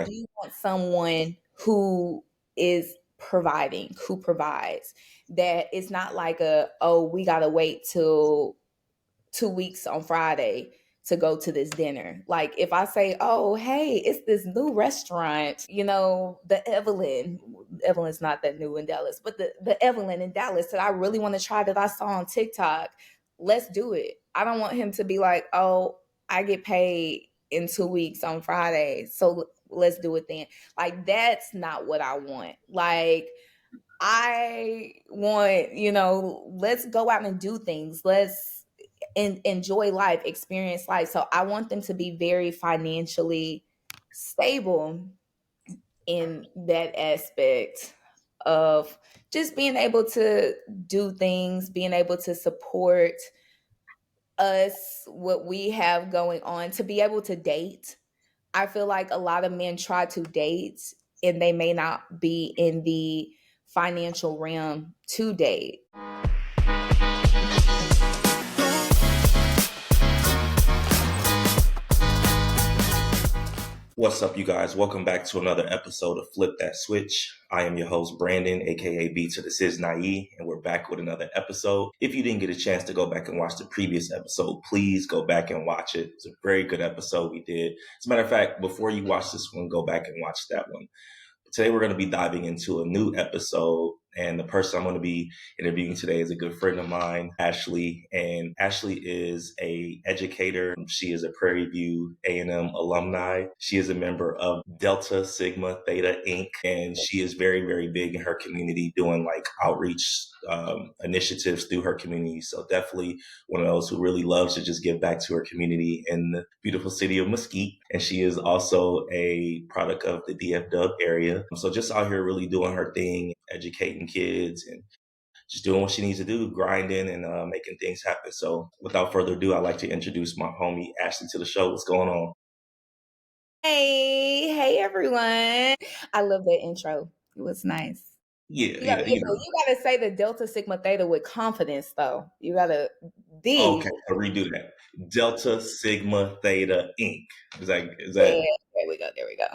do want someone who is providing, who provides. That it's not like we gotta wait till 2 weeks on Friday to go to this dinner. Like if I say, oh, hey, it's this new restaurant, the Evelyn's not that new in Dallas, but the Evelyn in Dallas that I really want to try that I saw on TikTok, let's do it. I don't want him to be like, oh, I get paid in 2 weeks on Friday, so let's do it then. Like that's not what I want. Like I want, let's go out and do things. Let's enjoy life, experience life. So I want them to be very financially stable in that aspect of just being able to do things, being able to support us, what we have going on, to be able to date. I feel like a lot of men try to date and they may not be in the financial realm to date. What's up, you guys? Welcome back to another episode of Flip That Switch. I am your host, Brandon, aka B to the Sis Naive, and we're back with another episode. If you didn't get a chance to go back and watch the previous episode, please go back and watch it. It's a very good episode we did. As a matter of fact, before you watch this one, go back and watch that one. Today, we're going to be diving into a new episode, and the person I'm going to be interviewing today is a good friend of mine, Ashleigh. And Ashleigh is a educator. She is a Prairie View A&M alumni. She is a member of Delta Sigma Theta Inc. And she is very, very big in her community, doing like outreach initiatives through her community. So definitely one of those who really loves to just give back to her community in the beautiful city of Mesquite. And she is also a product of the DFW area. So just out here really doing her thing, educating kids and just doing what she needs to do, grinding and making things happen. So without further ado, I'd like to introduce my homie Ashleigh to the show. What's going on? Hey everyone. I love that intro. It was nice. Yeah, You gotta say the Delta Sigma Theta with confidence though. You gotta Okay, so redo that. Delta Sigma Theta Inc. Is that yeah, there we go.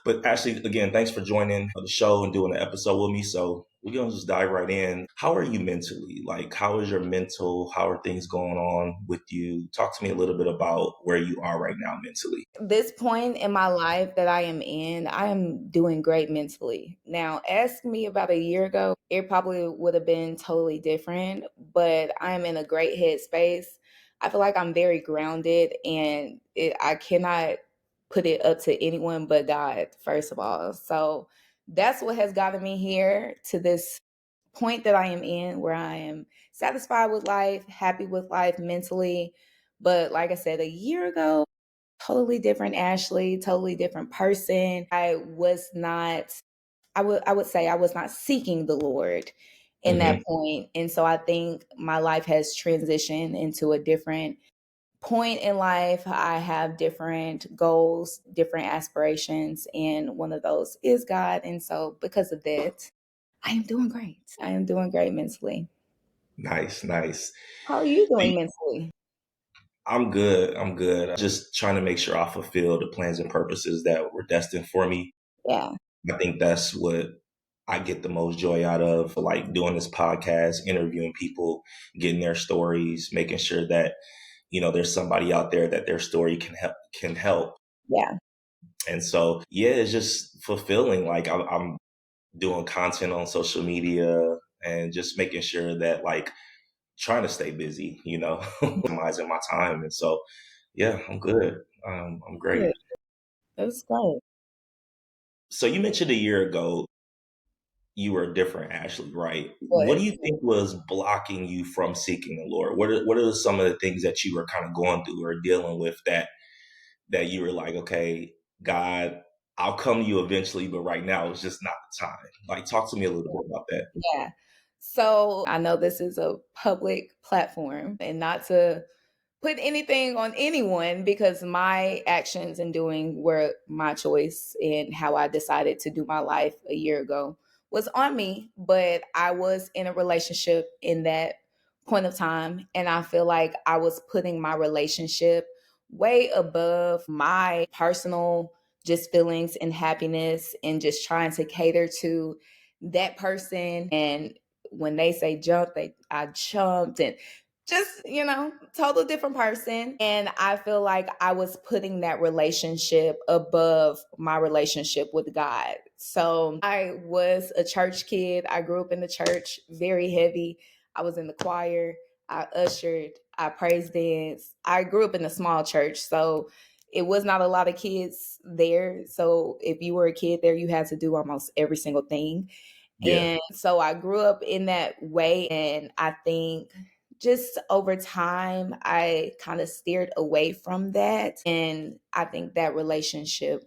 But Ashleigh, again, thanks for joining the show and doing the episode with me. So we're going to just dive right in. How are you mentally? Like, how is your mental? How are things going on with you? Talk to me a little bit about where you are right now mentally. This point in my life that I am in, I am doing great mentally. Now, ask me about a year ago, it probably would have been totally different, but I am in a great headspace. I feel like I'm very grounded and I cannot put it up to anyone but God, first of all. So that's what has gotten me here to this point that I am in where I am satisfied with life, happy with life mentally. But like I said, a year ago, totally different Ashleigh, totally different person. I would say I was not seeking the Lord in that point. And so I think my life has transitioned into a different point in life. I have different goals, different aspirations, and one of those is God. And so because of that, I am doing great. I am doing great mentally. Nice. How are you doing mentally? I'm good. Just trying to make sure I fulfill the plans and purposes that were destined for me. Yeah. I think that's what I get the most joy out of, like doing this podcast, interviewing people, getting their stories, making sure that, there's somebody out there that their story can help. Yeah. And so, yeah, it's just fulfilling. Like I'm doing content on social media and just making sure that like trying to stay busy, minimizing my time. And so, yeah, I'm good. I'm great. Good. That's great. So you mentioned a year ago you were a different Ashleigh, right? What do Was. you think was blocking you from seeking the Lord? What are some of the things that you were kind of going through or dealing with that you were like, okay, God, I'll come to you eventually, but right now it's just not the time. Like, talk to me a little bit about that. Yeah. So I know this is a public platform and not to put anything on anyone because my actions and doing were my choice and how I decided to do my life a year ago was on me. But I was in a relationship in that point of time. And I feel like I was putting my relationship way above my personal just feelings and happiness and just trying to cater to that person. And when they say jump, I jumped, and just, total different person. And I feel like I was putting that relationship above my relationship with God. So I was a church kid. I grew up in the church, very heavy. I was in the choir. I ushered. I praise dance. I grew up in a small church, so it was not a lot of kids there. So if you were a kid there, you had to do almost every single thing. Yeah. And so I grew up in that way. And I think just over time, I kind of steered away from that. And I think that relationship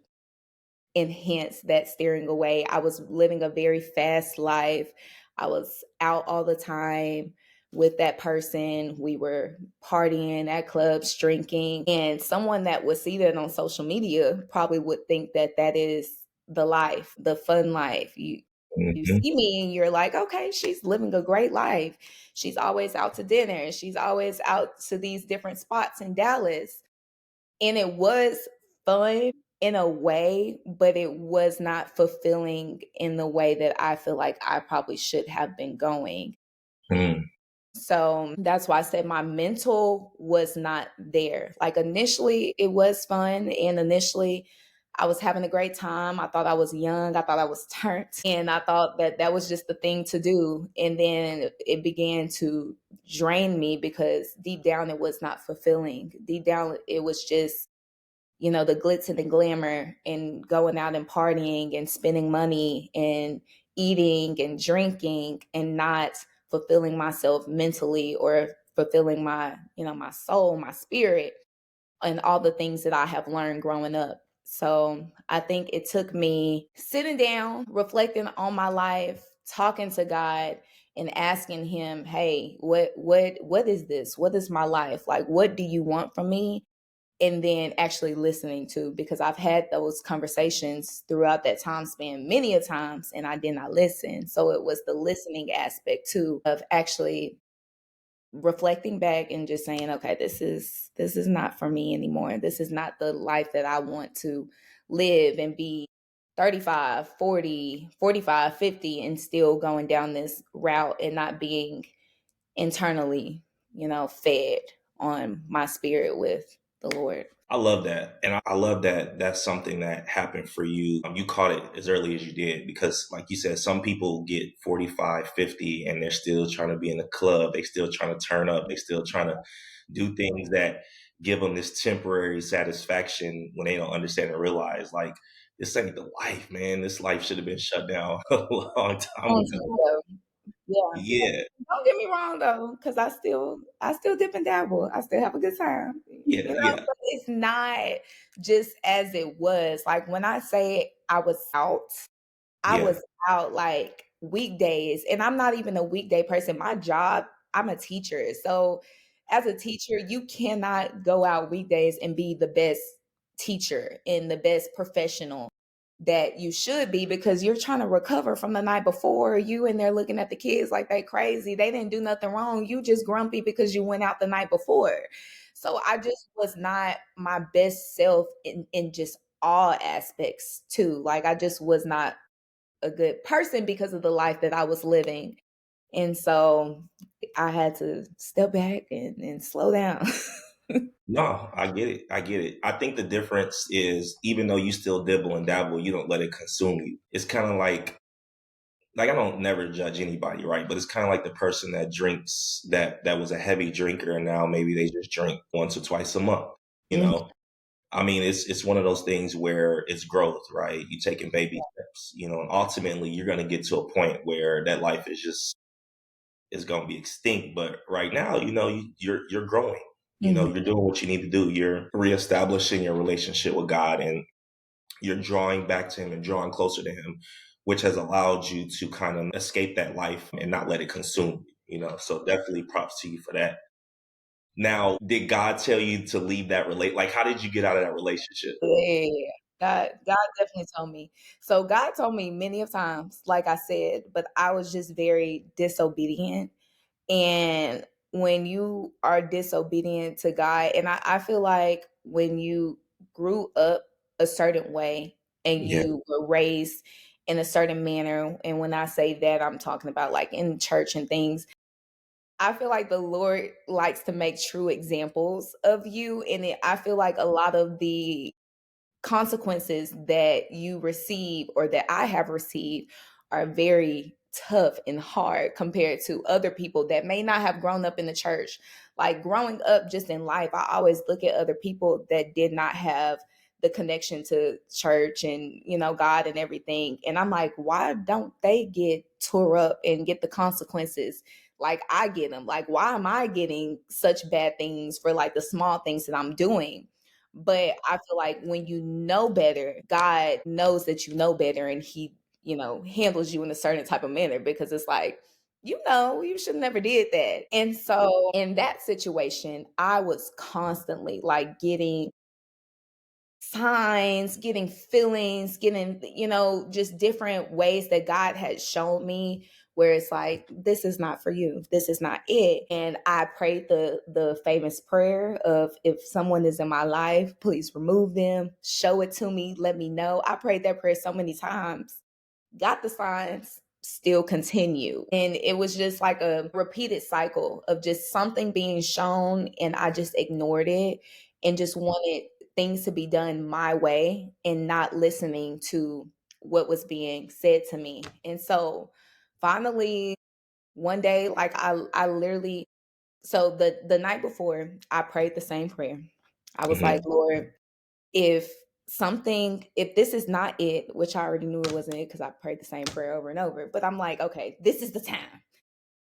enhance that steering away. I was living a very fast life. I was out all the time with that person. We were partying at clubs, drinking, and someone that would see that on social media probably would think that that is the life, the fun life. You Hmm. see me and you're like, okay, she's living a great life. She's always out to dinner. She's always out to these different spots in Dallas. And it was fun in a way, but it was not fulfilling in the way that I feel like I probably should have been going. Mm. So that's why I said my mental was not there. Like initially, it was fun. And initially, I was having a great time. I thought I was young. I thought I was turned. And I thought that that was just the thing to do. And then it began to drain me because deep down, it was not fulfilling. Deep down, it was just the glitz and the glamour and going out and partying and spending money and eating and drinking and not fulfilling myself mentally or fulfilling my soul, my spirit, and all the things that I have learned growing up. So I think it took me sitting down, reflecting on my life, talking to God and asking him, hey, what is this? What is my life? Like, what do you want from me? And then actually listening to, because I've had those conversations throughout that time span many a times and I did not listen. So it was the listening aspect too of actually reflecting back and just saying, okay, this is not for me anymore. This is not the life that I want to live and be 35, 40, 45, 50 and still going down this route and not being internally, fed on my spirit with the Lord. I love that. And I love that that's something that happened for you. You caught it as early as you did because, like you said, some people get 45, 50, and they're still trying to be in the club. They still trying to turn up. They still trying to do things that give them this temporary satisfaction when they don't understand and realize, like, this ain't the life, man. This life should have been shut down a long time Long ago. time ago. Yeah. Yeah, Don't get me wrong though, because I still dip and dabble. I still have a good time. yeah, yeah, But it's not just as it was. Like when I say I yeah. was out like weekdays, and I'm not even a weekday person. My job, I'm a teacher. So as a teacher, you cannot go out weekdays and be the best teacher and the best professional that you should be because you're trying to recover from the night before. You and they're looking at the kids like they crazy. They didn't do nothing wrong. You just grumpy because you went out the night before. So I just was not my best self in just all aspects too. Like I just was not a good person because of the life that I was living. And so I had to step back and slow down. No, I get it. I get it. I think the difference is even though you still dibble and dabble, you don't let it consume you. It's kind of like I don't never judge anybody, right? But it's kind of like the person that drinks that was a heavy drinker and now maybe they just drink once or twice a month. You Mhm. know, I mean, it's one of those things where it's growth, right? You taking baby steps, and ultimately you're going to get to a point where that life is going to be extinct. But right now, you're growing. Mhm. You're doing what you need to do. You're reestablishing your relationship with God, and you're drawing back to Him and drawing closer to Him, which has allowed you to kind of escape that life and not let it consume you. So definitely props to you for that. Now, did God tell you to leave that Like, how did you get out of that relationship? Yeah. God definitely told me. So God told me many of times, like I said, but I was just very disobedient. And when you are disobedient to God, and I feel like when you grew up a certain way and Yeah. you were raised in a certain manner, and when I say that, I'm talking about like in church and things, I feel like the Lord likes to make true examples of you. And I feel like a lot of the consequences that you receive or that I have received are very tough and hard compared to other people that may not have grown up in the church. Like growing up just in life, I always look at other people that did not have the connection to church and, God and everything. And I'm like, why don't they get tore up and get the consequences like I get them? Like, why am I getting such bad things for like the small things that I'm doing? But I feel like when you know better, God knows that you know better and he, handles you in a certain type of manner because it's like, you should never did that. And so in that situation, I was constantly like getting signs, getting feelings, getting, just different ways that God had shown me where it's like, this is not for you. This is not it. And I prayed the famous prayer of, if someone is in my life, please remove them, show it to me, let me know. I prayed that prayer so many times, got the signs, still continue. And it was just like a repeated cycle of just something being shown and I just ignored it and just wanted things to be done my way and not listening to what was being said to me. And so finally one day, like I literally, so the night before I prayed the same prayer. I was Hmm. like, Lord, if if this is not it, which I already knew it wasn't it because I prayed the same prayer over and over, but I'm like, okay, this is the time.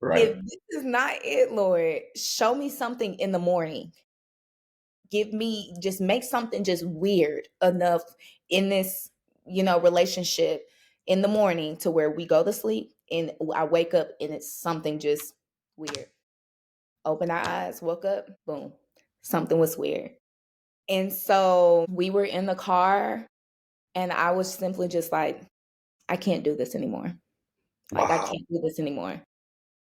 Right. If this is not it, Lord, show me something in the morning. Give me, just make something just weird enough in this, relationship in the morning to where we go to sleep and I wake up and it's something just weird. Open our eyes, woke up, boom, something was weird. And so we were in the car and I was simply just like, I can't do this anymore. Like, I Wow. can't do this anymore.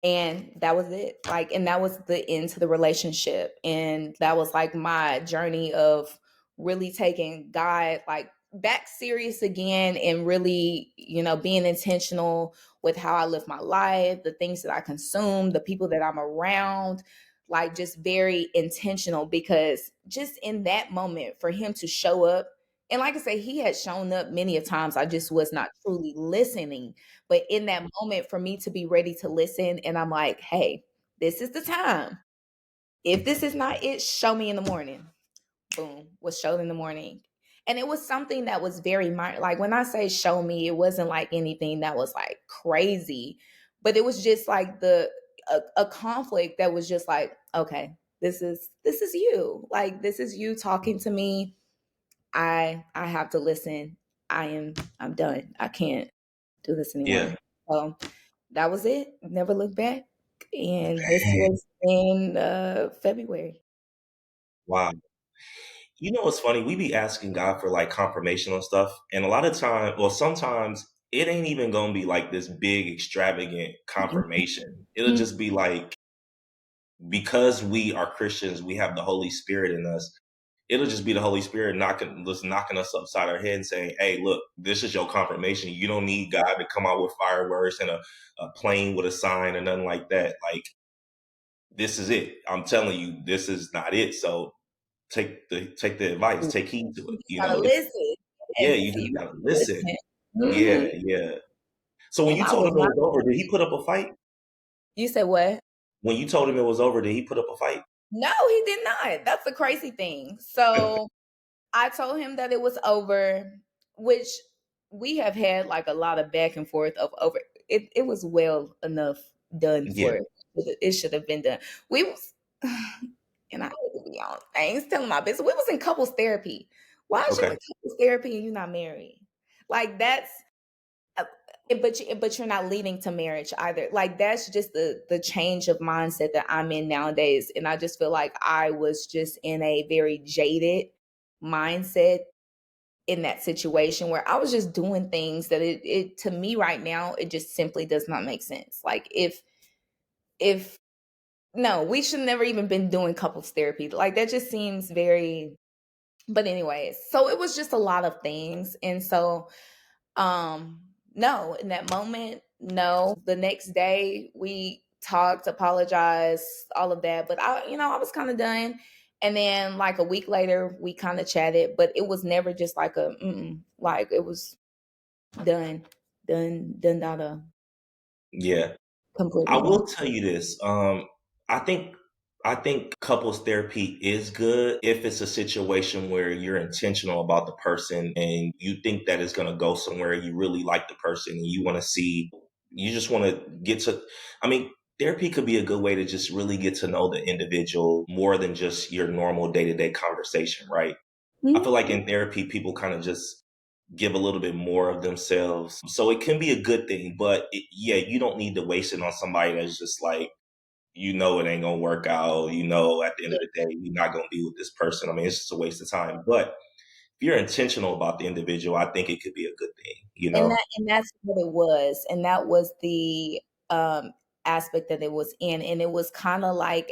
And that was it. Like, and that was the end to the relationship. And that was like my journey of really taking God like back serious again and really, being intentional with how I live my life, the things that I consume, the people that I'm around, like just very intentional because just in that moment for him to show up. And like I say, he had shown up many a times. I just was not truly listening. But in that moment, for me to be ready to listen, and I'm like, hey, this is the time. If this is not it, show me in the morning. Boom, was showed in the morning. And it was something that was very minor. Like when I say show me, it wasn't like anything that was like crazy, but it was just like a conflict that was just like, okay, this is you. Like this is you talking to me. I have to listen. I'm done. I can't do this Yeah. anymore. So that was it. Never looked back. And this was in February. Wow. You know what's funny? We be asking God for like confirmation on stuff, and a lot of time, well, sometimes it ain't even gonna be like this big extravagant confirmation. It'll Mhm. just be like, because we are Christians, we have the Holy Spirit in us. It'll just be the Holy Spirit knocking us upside our head and saying, "Hey, look, this is your confirmation. You don't need God to come out with fireworks and a plane with a sign or nothing like that. Like, this is it. I'm telling you, this is not it. So take the advice, take heed to it. You just gotta listen. Yeah, Yes, you you just gotta gotta listen. listen. Yeah, Mhm. yeah. So when And you I told was him it not. was over, did he put up a fight? You said what? When you told him it was over, did he put up a fight? No, he did not. That's the crazy thing. So I told him that it was over, which we have had like a lot of back and forth of over. It was well enough done Yeah. for it. It should have been done. We was, and I hate to be honest, I ain't telling my business. We was in couples therapy. Why is you in Okay. couples therapy and you're not married? Like that's, uh, but you're not leading to marriage either. Like that's just the change of mindset that I'm in nowadays, and I just feel like I was just in a very jaded mindset in that situation where I was just doing things that it to me right now it just simply does not make sense. Like if no, we should never even been doing couples therapy. Like that just seems very But anyways, so it was just a lot of things. And so no, in that moment, no. The next day we talked, apologized, all of that. But I was kind of done. And then like a week later, we kind of chatted, but it was never just like a like it was done, done, dada, Yeah. I completely done. will tell you this. I think I think couples therapy is good if it's a situation where you're intentional about the person and you think that it's going to go somewhere. You really like the person and you want to see. You just want to get to. I mean, therapy could be a good way to just really get to know the individual more than just your normal day to day conversation, right? I Mhm. feel like in therapy, people kind of just give a little bit more of themselves. So it can be a good thing, but yeah, you don't need to waste it on somebody that's just like, it ain't gonna work out. At the end of the day, you're not gonna be with this person. I mean, it's just a waste of time. But if you're intentional about the individual, I think it could be a good thing. And that's what it was. And that was the aspect that it was in. And it was kind of like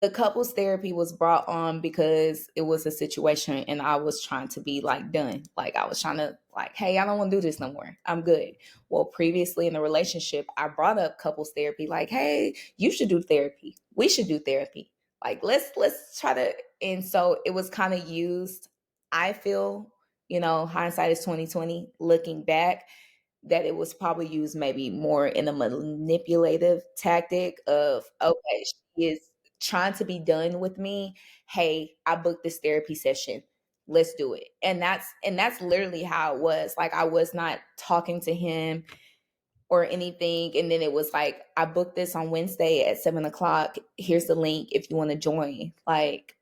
the couples therapy was brought on because it was a situation and I was trying to be like done. Like I was trying to like, hey, I don't want to do this no more. I'm good. Well, previously in the relationship, I brought up couples therapy, like, hey, you should do therapy. We should do therapy. Like let's try to, and so it was kind of used, I feel, hindsight is 2020, looking back, that it was probably used maybe more in a manipulative tactic of, okay, she is trying to be done with me. Hey, I booked this therapy session. Let's do it. And that's literally how it was. Like I was not talking to him or anything. And then it was like, I booked this on Wednesday at 7 o'clock. Here's the link if you want to join. Like,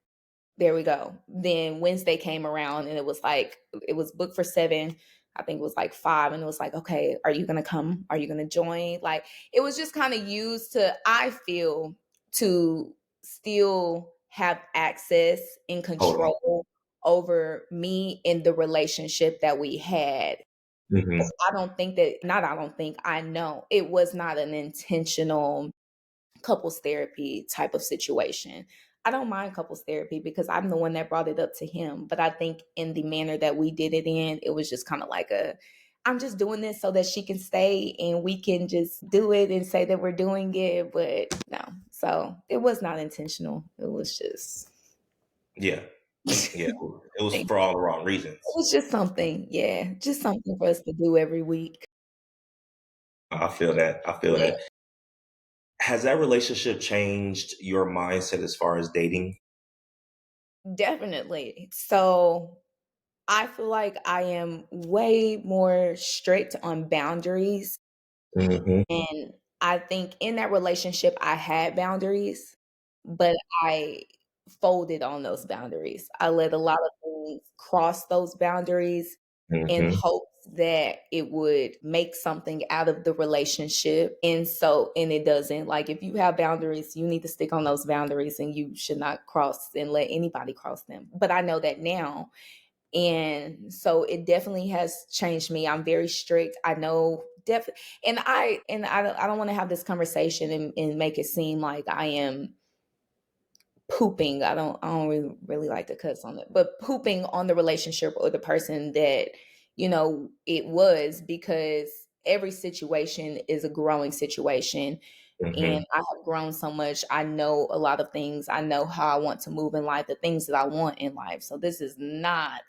there we go. Then Wednesday came around and it was like, it was booked for 7. I think it was like 5. And it was like, okay, are you going to come? Are you going to join? Like, it was just kind of used to, I feel, to still have access and Totally. control over me in the relationship that we had. Hmm. I don't think that, not I don't think, I know it was not an intentional couples therapy type of situation. I don't mind couples therapy because I'm the one that brought it up to him. But I think in the manner that we did it in, it was just kind of like I'm just doing this so that she can stay and we can just do it and say that we're doing it. But no. So it was not intentional. It was just, Yeah. Yeah. it It was for all the wrong reasons. was just something. Yeah. Just something for us to do every week. I feel that. I feel Yeah, that. Has that relationship changed your mindset as far as dating? definitely. So I feel like I am way more strict on boundaries. Hmm. And I think in that relationship, I had boundaries, but I folded on those boundaries. I let a lot of things cross those boundaries in Hmm. hopes that it would make something out of the relationship. And it doesn't. Like, if you have boundaries, you need to stick on those boundaries and you should not cross and let anybody cross them. But I know that now, and so it definitely has changed me. I'm very strict. I know and I don't want to have this conversation and make it seem like I am pooping. I don't really like to cuss on it, but pooping on the relationship or the person that it was, because every situation is a growing situation. Hmm. And I have grown so much. I know a lot of things. I know how I want to move in life, the things that I want in life. So this is not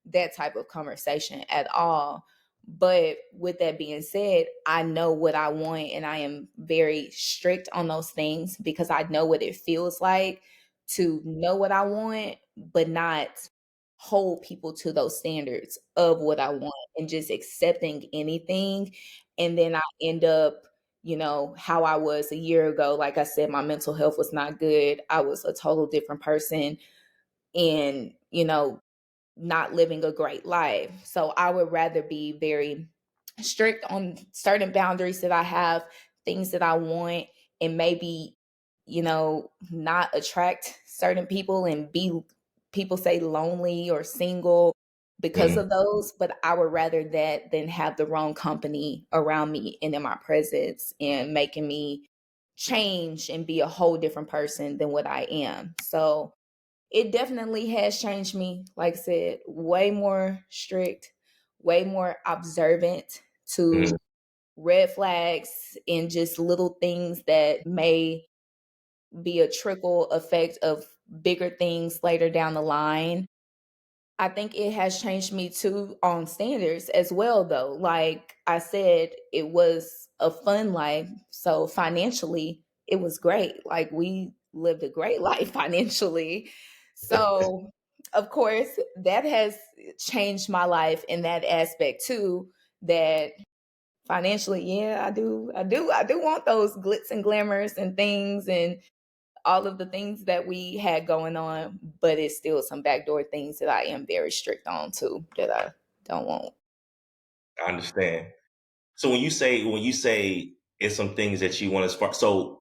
that type of conversation at all. But with that being said, I know what I want and I am very strict on those things because I know what it feels like to know what I want, but not hold people to those standards of what I want and just accepting anything. And then I end up, how I was a year ago. Like I said, my mental health was not good. I was a total different person and, not living a great life. So I would rather be very strict on certain boundaries that I have, things that I want, and maybe, not attract certain people and be, people say, lonely or single because Hmm. of those. But I would rather that than have the wrong company around me and in my presence and making me change and be a whole different person than what I am. So It definitely has changed me. Like I said, way more strict, way more observant Mm, to red flags and just little things that may be a trickle effect of bigger things later down the line. I think it has changed me too on standards as well, though. Like I said, it was a fun life. So financially, it was great. Like we lived a great life financially. So, of course, that has changed my life in that aspect too. That financially, yeah, I do want those glitz and glamours and things and all of the things that we had going on, but it's still some backdoor things that I am very strict on too that I don't want. I understand. So when you say it's some things that you want as far so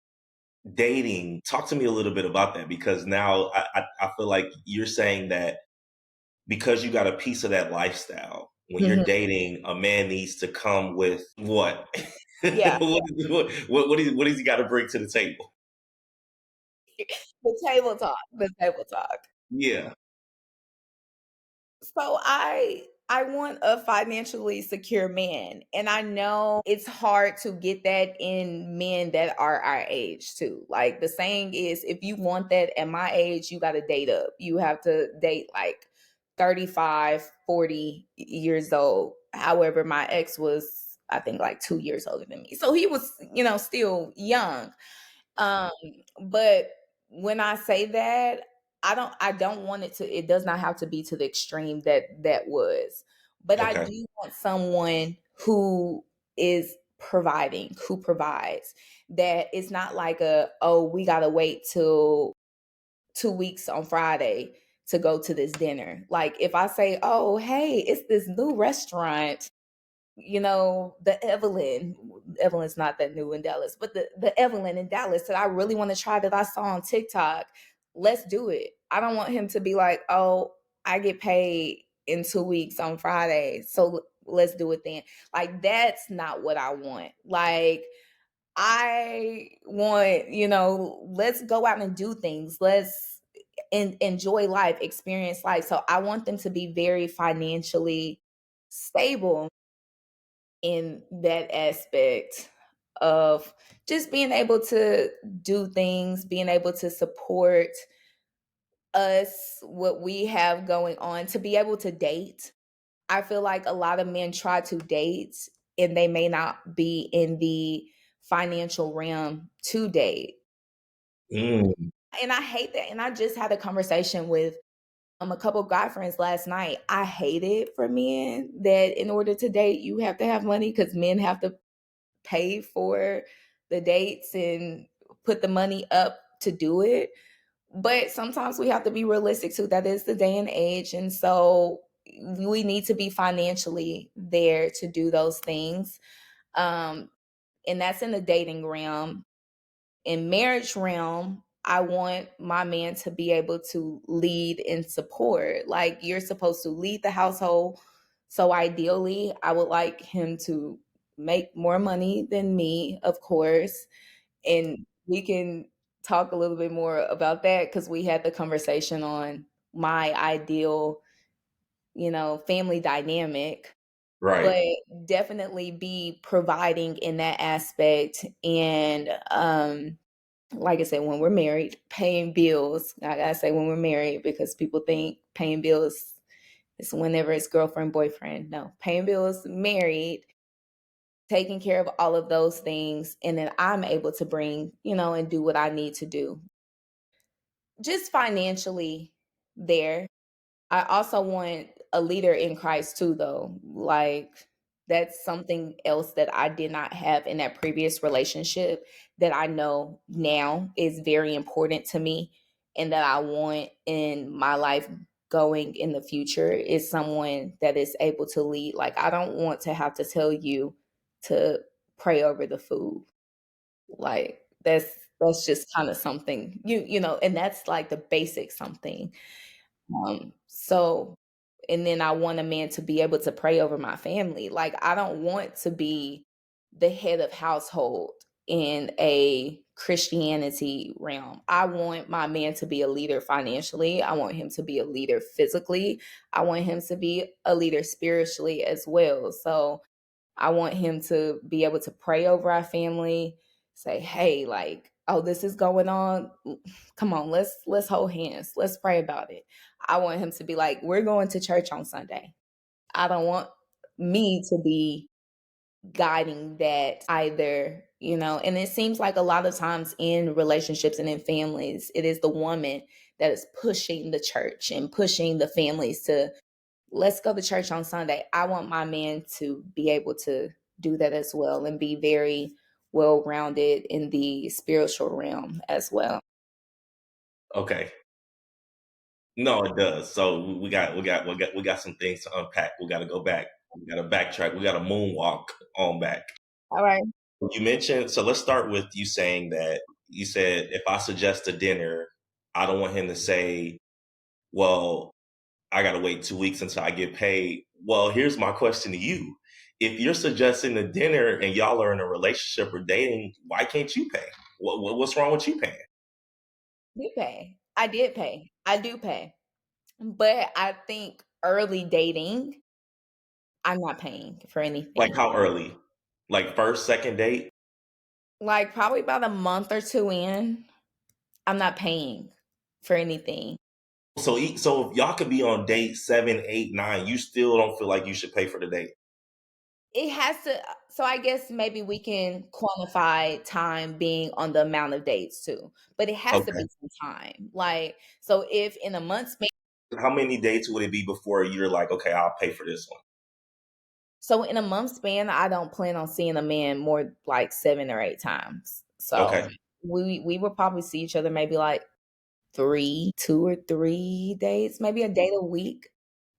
dating, talk to me a little bit about that because now I feel like you're saying that because you got a piece of that lifestyle, when you're Mhm. dating, a man needs to come with what? Yeah, What does he got to bring to the table? the table talk. Yeah. So I want a financially secure man, and I know it's hard to get that in men that are our age too. Like the saying is, if you want that at my age, you got to date up. You have to date like 35, 40 years old. However, my ex was I think like 2 years older than me. So he was, still young. Um, but when I say that, I don't want it does not have to be to the extreme that was. But I Okay. do want someone who is providing, who provides. That it's not like oh, we gotta wait till 2 weeks on Friday to go to this dinner. Like if I say, oh, hey, it's this new restaurant, the Evelyn's not that new in Dallas, but the Evelyn in Dallas that I really want to try that I saw on TikTok. Let's do it. I don't want him to be like, oh, I get paid in 2 weeks on Friday. So let's do it then. Like, that's not what I want. Like, I want, let's go out and do things. Let's enjoy life, experience life. So I want them to be very financially stable in that aspect of just being able to do things, being able to support us, what we have going on, to be able to date. I feel like a lot of men try to date and they may not be in the financial realm to date. Mm, And I hate that. And I just had a conversation with a couple guy friends last night. I hate it for men that in order to date, you have to have money because men have to pay for the dates and put the money up to do it. But sometimes we have to be realistic too. That is the day and age. And so we need to be financially there to do those things. Um, and that's in the dating realm. In marriage realm, I want my man to be able to lead and support. Like you're supposed to lead the household. So ideally, I would like him to make more money than me, of course. And we can talk a little bit more about that because we had the conversation on my ideal, family dynamic, right. but definitely be providing in that aspect. And like I said, when we're married, paying bills. I gotta say when we're married because people think paying bills is whenever it's girlfriend, boyfriend. No, paying bills, married, taking care of all of those things, and then I'm able to bring, and do what I need to do. Just financially there. I also want a leader in Christ too, though. Like, that's something else that I did not have in that previous relationship that I know now is very important to me and that I want in my life going in the future is someone that is able to lead. Like, I don't want to have to tell you to pray over the food. Like, that's just kind of something and that's like the basic something so and then I want a man to be able to pray over my family. Like I don't want to be the head of household in a Christianity realm. I want my man to be a leader financially. I want him to be a leader physically. I want him to be a leader spiritually as well. So I want him to be able to pray over our family, say, "Hey, like, oh, this is going on. Come on, let's hold hands. Let's pray about it." I want him to be like, "We're going to church on Sunday." I don't want me to be guiding that either, and it seems like a lot of times in relationships and in families, it is the woman that is pushing the church and pushing the families to, let's go to church on Sunday. I want my man to be able to do that as well and be very well rounded in the spiritual realm as well. Okay. No, it does. So we got some things to unpack. We got to go back. We got to backtrack. We got to moonwalk on back. All right. You mentioned. So let's start with you saying that you said if I suggest a dinner, I don't want him to say, "Well, I got to wait 2 weeks until I get paid." Well, here's my question to you: if you're suggesting a dinner and y'all are in a relationship or dating, why can't you pay? What's wrong with you paying? You pay. I did pay. I do pay. But I think early dating, I'm not paying for Like anything. how early? Like first, second date? Like probably about a month or two in, I'm not paying for anything. So if y'all could be on date 7, 8, 9, you still don't feel like you should pay for the date. It has to, so I guess maybe we can quantify time being on the amount of dates too. But it has to Okay. be some time. Like, so if in a month span, How many dates would it be before you're like, okay, I'll pay for this one? so in a month span, I don't plan on seeing a man more like 7 or 8 times. So Okay. we will probably see each other maybe like 2 or 3 dates, maybe a date a week.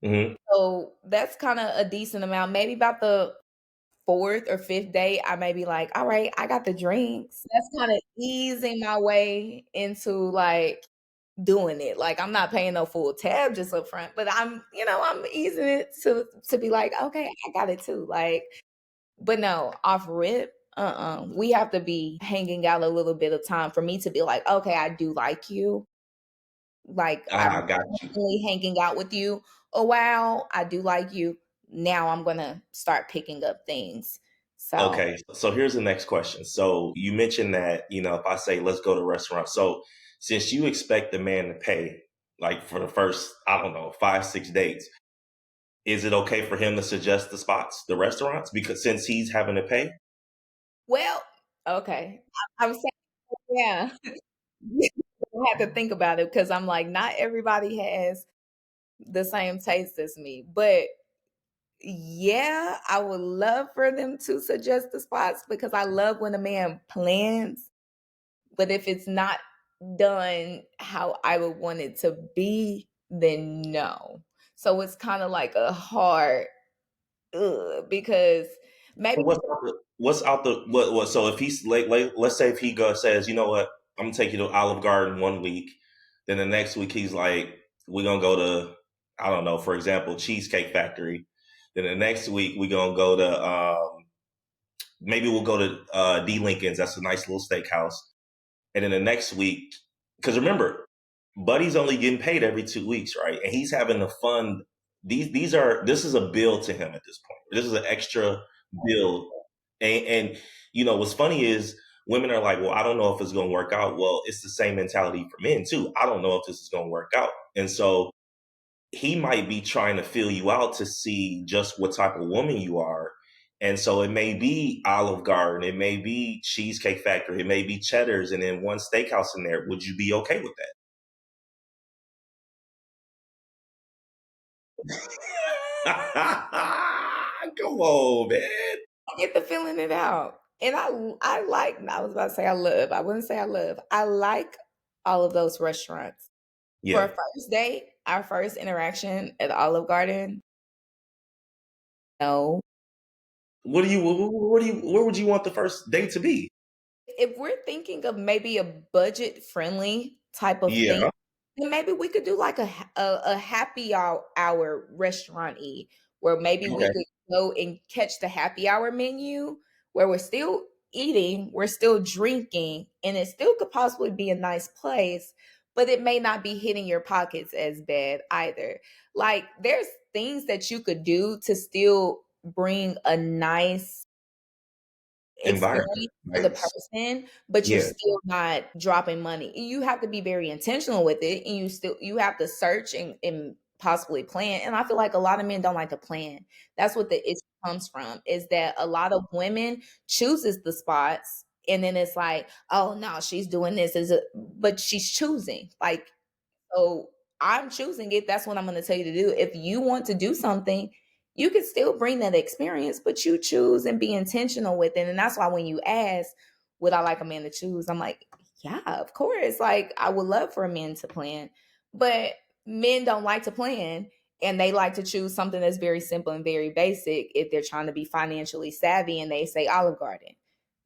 Hmm. So that's kind of a decent amount. Maybe about the fourth or fifth date, I may be like, all right, I got the drinks. That's kind of easing my way into like doing it. Like I'm not paying no full tab just up front, but I'm easing it to be like, okay, I got it too. Like, but no, off rip, we have to be hanging out a little bit of time for me to be like, okay, I do like you. Like I'm Ah, got you. definitely hanging out with you a while. I do like you. Now I'm gonna start picking up things. So Okay. So here's the next question. So you mentioned that, if I say, let's go to a restaurant. So since you expect the man to pay, like for the first, I don't know, 5, 6 dates, is it okay for him to suggest the spots, the restaurants? Because since he's having to pay? well, okay. I'm saying yeah. I have to think about it because I'm like, not everybody has the same taste as me. But yeah, I would love for them to suggest the spots because I love when a man plans. But if it's not done how I would want it to be, then no. So it's kind of like a hard because maybe What's out the what so if he's like let's say if he says, you know what, I'm gonna take you to Olive Garden one week, then the next week he's like, we're gonna go to, I don't know, for example, Cheesecake Factory. Then the next week we're gonna go to maybe we'll go to D Lincoln's, that's a nice little steakhouse. And then the next week, because remember, Buddy's only getting paid every 2 weeks, right? And he's having to fund this is a bill to him at this point. This is an extra bill. And what's funny is women are like, well, I don't know if it's gonna work out. Well, it's the same mentality for men too. I don't know if this is gonna work out. And so he might be trying to fill you out to see just what type of woman you are. And so it may be Olive Garden, it may be Cheesecake Factory, it may be Cheddar's, and then one steakhouse in there. Would you be okay with that? Come on, man. get the feeling it out. And I like, I was about to say I love. I wouldn't say I love. I like all of those restaurants. For a Yeah. first date, our first interaction at Olive Garden, no. Where would you want the first date to be? If we're thinking of maybe a budget friendly type of thing, Yeah. then maybe we could do like a happy hour restaurant where maybe we Okay. could go and catch the happy hour menu where we're still eating, we're still drinking, and it still could possibly be a nice place, but it may not be hitting your pockets as bad either. Like there's things that you could do to still bring a nice Environment. experience to the Nice. person, but you're Yeah. still not dropping money. You have to be very intentional with it, and you have to search and possibly plan. And I feel like a lot of men don't like to plan. That's what the issue comes from, is that a lot of women chooses the spots, and then it's like, oh no, she's doing this but she's choosing. Like, so I'm choosing it. That's what I'm going to tell you to do. If you want to do something, you can still bring that experience, but you choose and be intentional with it. And that's why when you ask, would I like a man to choose? I'm like, yeah, of course. Like, I would love for a man to plan, but men don't like to plan, and they like to choose something that's very simple and very basic if they're trying to be financially savvy, and they say Olive Garden.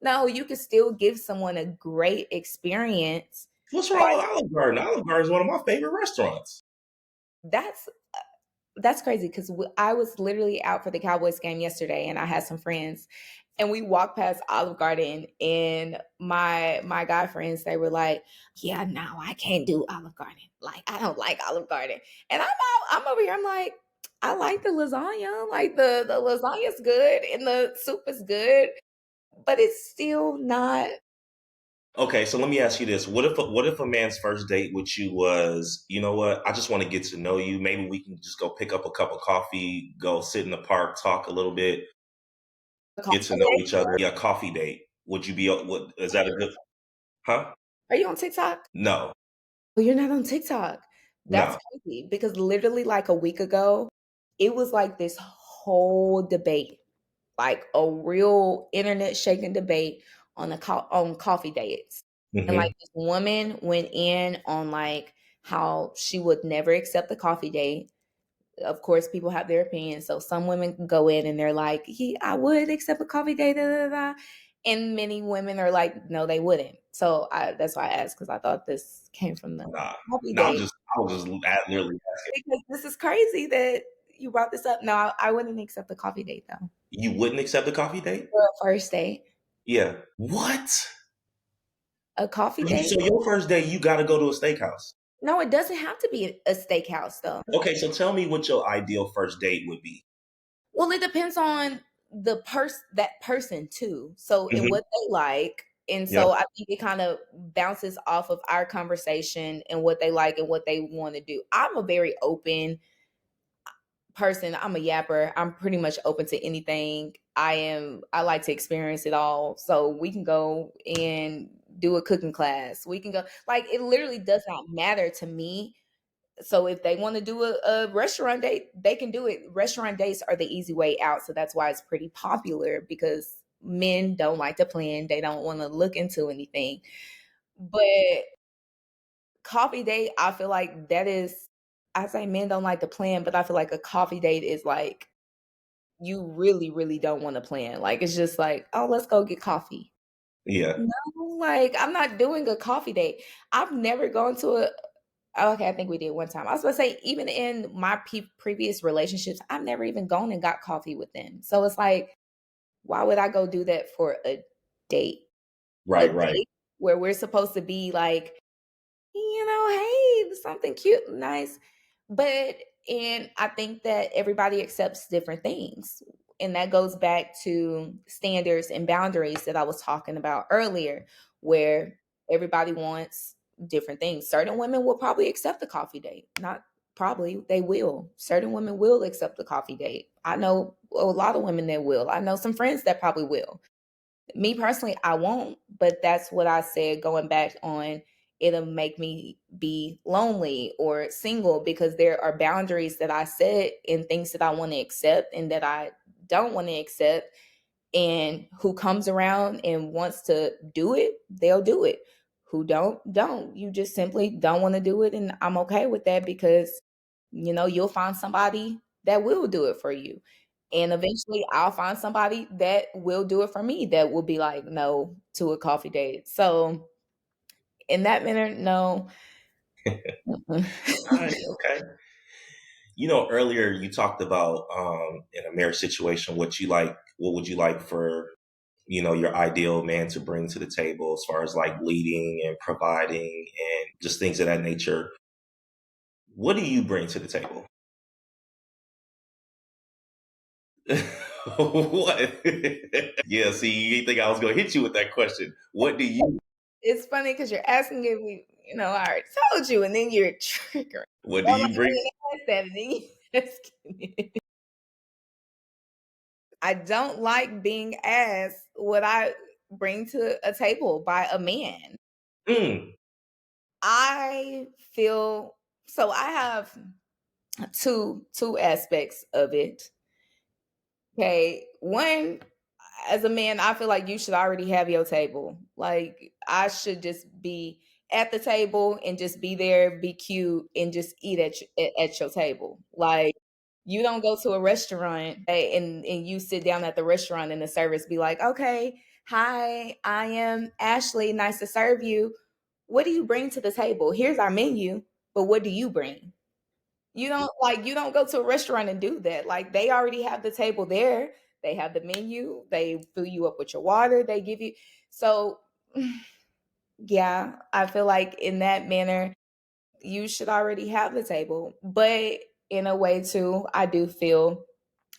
No, you can still give someone a great experience. What's wrong with Olive Garden? Olive Garden is one of my favorite restaurants. That's That's crazy because I was literally out for the Cowboys game yesterday, and I had some friends, and we walked past Olive Garden, and my guy friends, they were like, "Yeah, no, I can't do Olive Garden. Like, I don't like Olive Garden." And I'm over here. I'm like, I like the lasagna. Like the lasagna's good, and the soup is good, but it's still not. Okay, so let me ask you this: what if a man's first date with you was, you know what? I just want to get to know you. Maybe we can just go pick up a cup of coffee, go sit in the park, talk a little bit, A get to know coffee. each other. Yeah, coffee date. Would you be? What is that a good? Huh? Are you on TikTok? No, Well, you're not on TikTok. That's no. crazy because literally like a week ago, it was like this whole debate, like a real internet shaking debate on on coffee dates. And like Hmm. this woman went in on like how she would never accept a coffee date. Of course, people have their opinions. So some women go in and they're like, I would accept a coffee date, da, da, da. And many women are like, no, they wouldn't. So that's why I asked, because I thought this came from the Nah, coffee no. date. I was just literally asking. Because this is crazy that you brought this up. No, I wouldn't accept a coffee date though. You wouldn't accept a coffee date? For a first date. Yeah. What? A coffee date? So your first date, you got to go to a steakhouse. No, it doesn't have to be a steakhouse though. Okay, so tell me what your ideal first date would be. Well, it depends on that person too. So and Hmm. what they like. And Yeah. so I think it kind of bounces off of our conversation and what they like and what they want to do. I'm a very open person. I'm a yapper. I'm pretty much open to anything. I like to experience it all. So we can go and do a cooking class. We can go, like, it literally does not matter to me. So if they want to do a restaurant date, they can do it. Restaurant dates are the easy way out. So that's why it's pretty popular, because men don't like to plan. They don't want to look into anything. But coffee date, I feel like that is, I say men don't like to plan, but I feel like a coffee date is like, you really, really don't want to plan. Like, it's just like, oh, let's go get coffee. Yeah. No, like, I'm not doing a coffee date. I've never gone to a, oh, okay, I think we did one time. I was gonna say, even in my previous relationships, I've never even gone and got coffee with them. So it's like, why would I go do that for a date? A Right, right. date where we're supposed to be like, hey, something cute, nice. But, and I think that everybody accepts different things. And that goes back to standards and boundaries that I was talking about earlier, where everybody wants different things. Certain women will probably accept a coffee date. Not probably, they will. Certain women will accept a coffee date. I know a lot of women that will. I know some friends that probably will. Me personally, I won't, but that's what I said going back on, it'll make me be lonely or single, because there are boundaries that I set and things that I want to accept and that I don't want to accept. And who comes around and wants to do it, they'll do it. Who don't. You just simply don't want to do it, and I'm okay with that, because you'll find somebody that will do it for you. And eventually I'll find somebody that will do it for me, that will be like no to a coffee date. So in that manner, no. Mm-mm. All right, okay. Earlier you talked about in a marriage situation what would you like for your ideal man to bring to the table as far as like leading and providing and just things of that nature. What do you bring to the table? What? Yeah, see, you didn't think I was going to hit you with that question. What do you It's funny because you're asking if we, I already told you, and then you're triggering. what do Well, I'm you not bring? even ask that, and then you asking it. I don't like being asked what I bring to a table by a man. Mm, I feel so. I have two aspects of it. Okay, one, as a man, I feel like you should already have your table. Like I should just be at the table and just be there, be cute, and just eat at your table. Like you don't go to a restaurant and you sit down at the restaurant and the service be like, okay, hi, I am Ashleigh. Nice to serve you. What do you bring to the table? Here's our menu, but what do you bring? You don't go to a restaurant and do that. Like they already have the table there. They have the menu. They fill you up with your water. They give you so yeah, I feel like in that manner you should already have the table. But in a way too, I do feel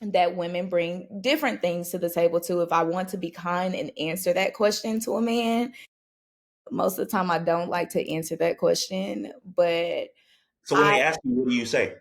that women bring different things to the table too. If I want to be kind and answer that question to a man, most of the time I don't like to answer that question, but so when I they ask you, what do you say?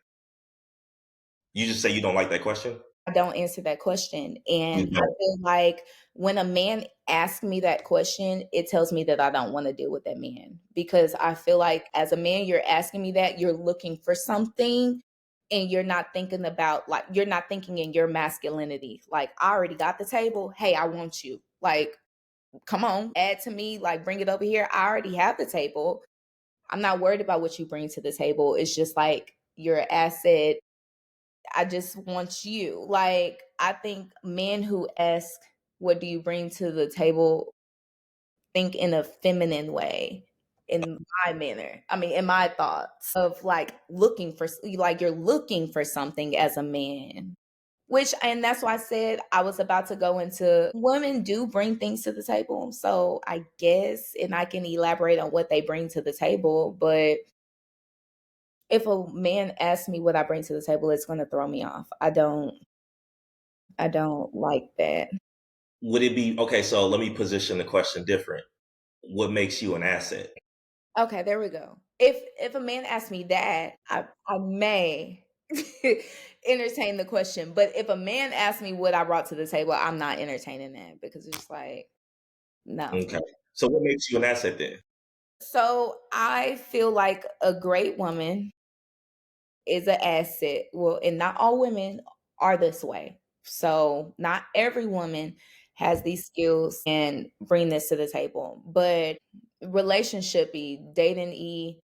You just say you don't like that question? don't answer that question. You And I don't. feel like when a man asks me that question, it tells me that I don't want to deal with that man. Because I feel like as a man, you're asking me that, you're looking for something and you're not thinking about, like, you're not thinking in your masculinity. Like, I already got the table. Hey, I want you. Like, come on, add to me, like, bring it over here. I already have the table. I'm not worried about what you bring to the table. It's just like your asset. I just want you. Like, I think men who ask, what do you bring to the table, think in a feminine way, in my manner. I mean, in my thoughts of like looking for, like, you're looking for something as a man. Which, and that's why I said I was about to go into women do bring things to the table. So I guess, and I can elaborate on what they bring to the table, but if a man asks me what I bring to the table, it's going to throw me off. I don't like that. Would it be okay? So let me position the question different. What makes you an asset? Okay, there we go. If a man asks me that, I may entertain the question. But if a man asks me what I brought to the table, I'm not entertaining that because it's just like, no. Okay. So what makes you an asset then? So I feel like a great woman is an asset. Well, and not all women are this way. So not every woman has these skills and bring this to the table. But relationship dating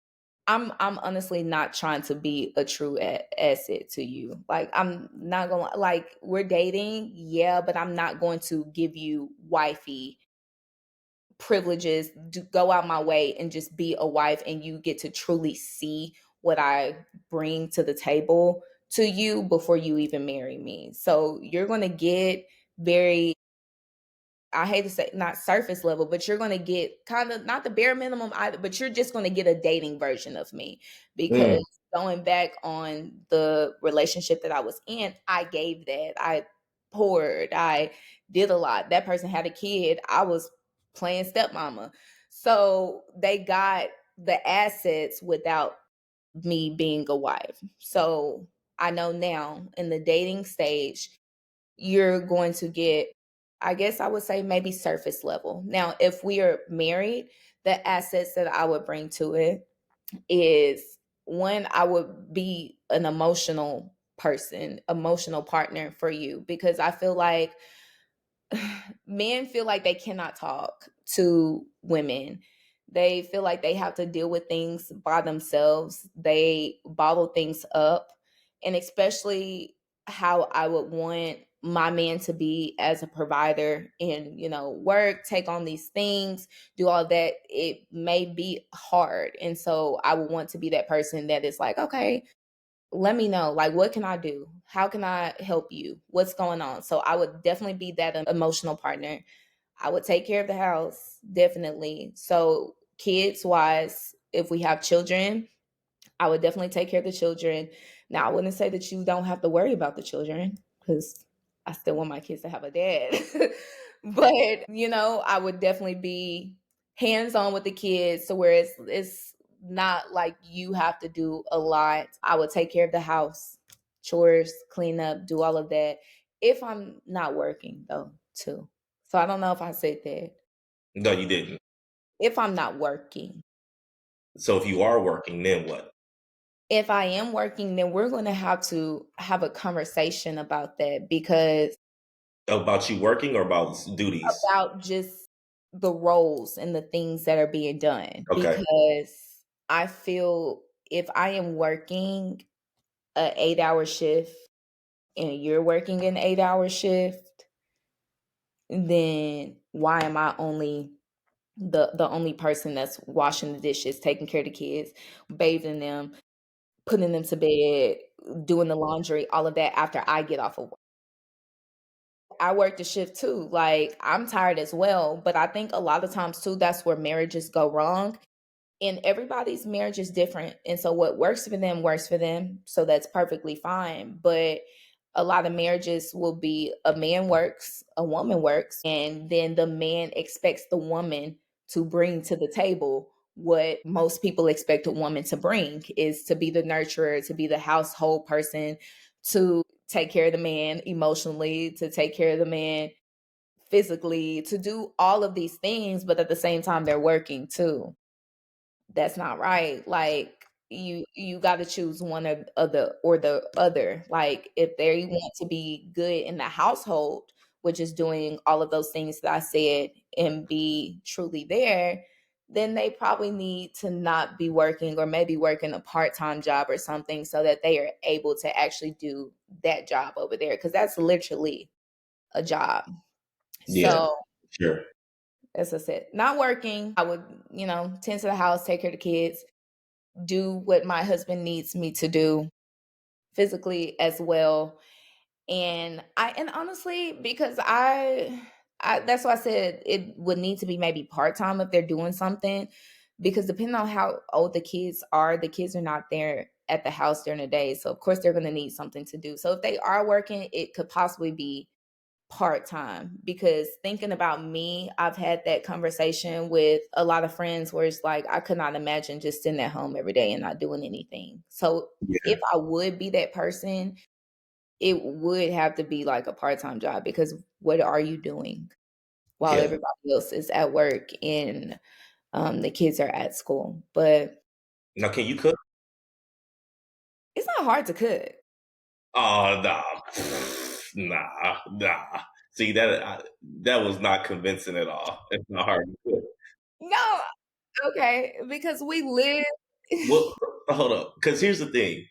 I'm honestly not trying to be a true asset to you. Like I'm not gonna, like, we're dating, yeah, but I'm not going to give you wifey privileges, go out my way and just be a wife, and you get to truly see what I bring to the table to you before you even marry me. So you're going to get very, I hate to say, not surface level, but you're going to get kind of not the bare minimum either, but you're just going to get a dating version of me. Mm, Because going back on the relationship that I was in, I gave that. I poured, I did a lot. That person had a kid. I was playing stepmama. So they got the assets without me being a wife. So I know now in the dating stage, you're going to get, I guess I would say, maybe surface level. Now, if we are married, the assets that I would bring to it is, one, I would be an emotional person, emotional partner for you, because I feel like men feel like they cannot talk to women. They feel like they have to deal with things by themselves. They bottle things up. And especially how I would want my man to be as a provider and, work, take on these things, do all that. It may be hard. And so I would want to be that person that is like, okay, let me know, like, what can I do? How can I help you? What's going on? So I would definitely be that emotional partner. I would take care of the house, definitely. So, kids wise, if we have children, I would definitely take care of the children. Now, I wouldn't say that you don't have to worry about the children because I still want my kids to have a dad. But, I would definitely be hands on with the kids to where it's not like you have to do a lot. I would take care of the house, chores, clean up, do all of that if I'm not working, though, too. So I don't know if I said that. No, you didn't. If I'm not working. So if you are working, then what? If I am working, then we're going to have a conversation about that because About you working or about duties? about just the roles and the things that are being done. Okay. Because I feel if I am working a 8-hour shift and you're working an 8-hour shift, then why am I only the only person that's washing the dishes, taking care of the kids, bathing them, putting them to bed, doing the laundry, all of that after I get off of work? I work the shift too. Like, I'm tired as well, but I think a lot of times too, that's where marriages go wrong. And everybody's marriage is different. And so what works for them works for them. So that's perfectly fine. But a lot of marriages will be a man works, a woman works, and then the man expects the woman to bring to the table what most people expect a woman to bring is to be the nurturer, to be the household person, to take care of the man emotionally, to take care of the man physically, to do all of these things, but at the same time they're working too. That's not right. Like, you got to choose one or the other. Like, if they want to be good in the household, which is doing all of those things that I said and be truly there, then they probably need to not be working or maybe working a part-time job or something so that they are able to actually do that job over there because that's literally a job. Yeah, So, sure. as I said, not working, I would, tend to the house, take care of the kids, do what my husband needs me to do physically as well. And honestly, because I that's why I said it would need to be maybe part-time if they're doing something. Because depending on how old the kids are not there at the house during the day. So of course they're gonna need something to do. So if they are working, it could possibly be part-time because thinking about me, I've had that conversation with a lot of friends where it's like I could not imagine just sitting at home every day and not doing anything. So Yeah, if I would be that person, it would have to be like a part-time job because what are you doing while yeah. everybody else is at work and the kids are at school? But Now, can you cook? it's not hard to cook. Oh, nah. Nah. See, that was not convincing at all. It's not hard to cook. No, okay, because we live. Well, hold up. Because here's the thing.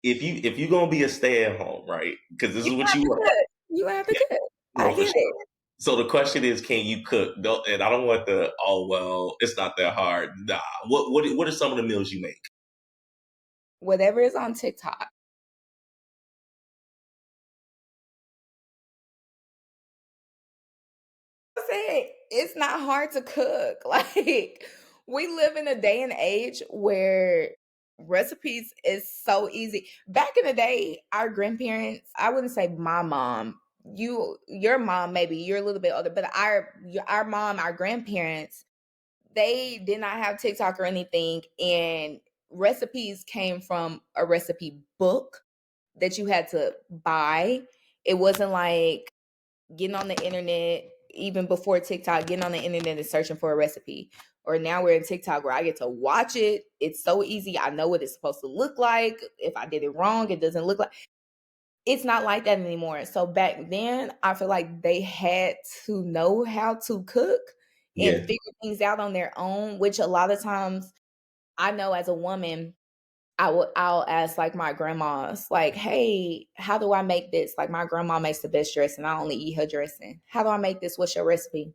If you're gonna be a stay at home, right? Because this You is what have you to want. cook. You have to Yeah, cook. I no, for get sure. it. So the question is, can you cook? Don't, and I don't want the oh well, it's not that hard. Nah. What are some of the meals you make? Whatever is on TikTok. I said it's not hard to cook. Like, we live in a day and age where recipes is so easy. Back in the day, our grandparents, I wouldn't say my mom, your mom maybe you're a little bit older, but our mom, our grandparents, they did not have TikTok or anything, and recipes came from a recipe book that you had to buy. It wasn't like getting on the internet, even before TikTok, getting on the internet and searching for a recipe. Or now we're in TikTok where I get to watch it. It's so easy. I know what it's supposed to look like. If I did it wrong, it doesn't look like. It's not like that anymore. So back then, I feel like they had to know how to cook and Yeah, figure things out on their own, which a lot of times I know as a woman, I'll ask like my grandmas, like, hey, how do I make this? Like, my grandma makes the best dressing. I only eat her dressing. How do I make this? What's your recipe?